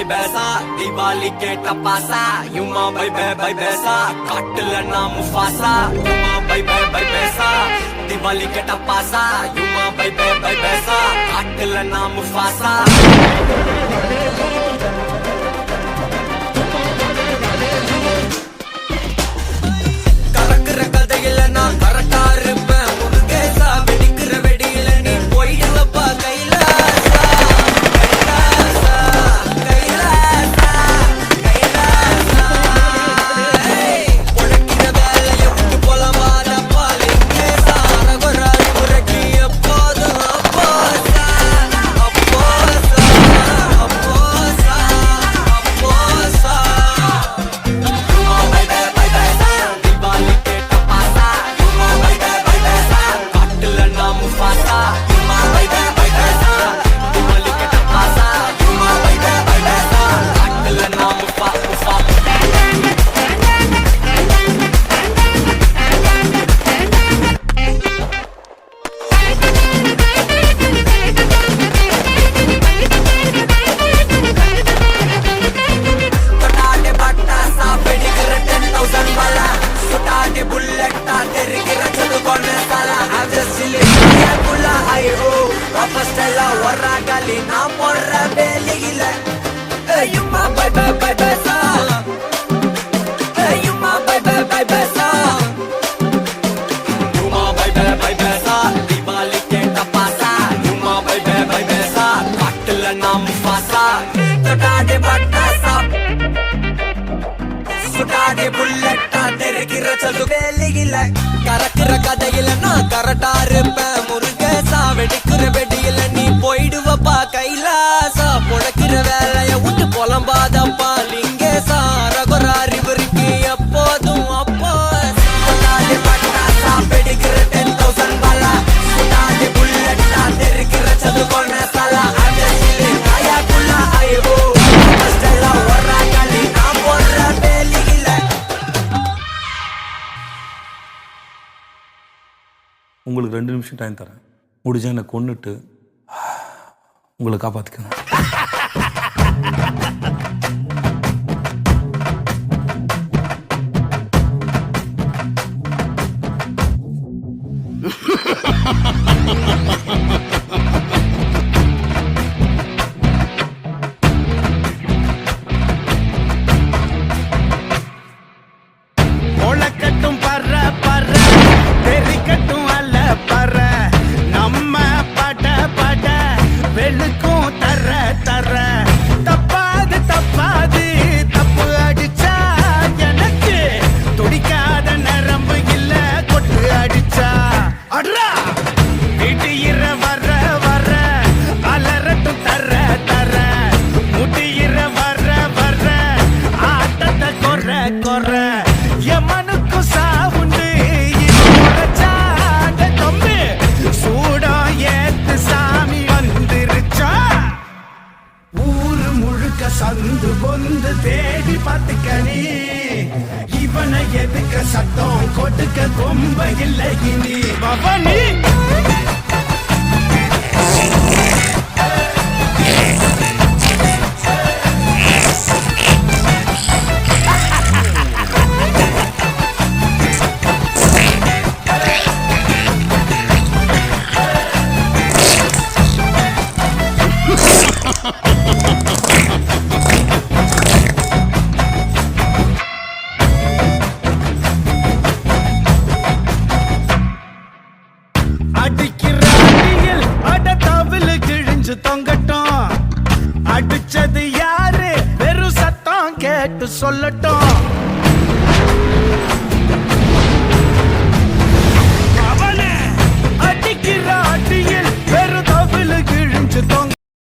भाई बैसा दिवाली के टपासा युमा भाई बैसा काटल ना मुफासा युमा भाई बैसा दिवाली के टपासा युमा भाई बैसा काटल ना मुफासा கரக்குற கதையில நான் கரட்டா இருப்பேன் முருகேசா வெடிக்கிற வெடியில நீ போயிடுவப்பா கைலாசா பொழக்கிற வேலைய விட்டு புலம்பாதப்பா லிங்கேசா ரகுரா அறிவருக்கு எப்போதும் அப்போ வெடிக்கிற 10,000 பாலா சுடாது புல்லட்டா தெரிக்கிற சது கொண்ட சலா அஜசிலே காயாக்குள்ள ஐயோ ஸ்டெல்லா ஒரா காலி நான் போடுற வேலையில உங்களுக்கு 2 நிமிஷம் டைம் தரேன். முடிஞ்சா என்னை கொன்னுட்டு உங்களை காப்பாற்றிக்கணும். சந்து பொந்து தேடி பார்த்துக்கணி இவனை எதுக்க சத்தம் கொடுக்க கொம்ப இல்லை இனி பவனி அடிச்சது யாரு வெறும் சத்தம் கேட்டு சொல்லட்டும் அவனே அடிக்கிற அடியில்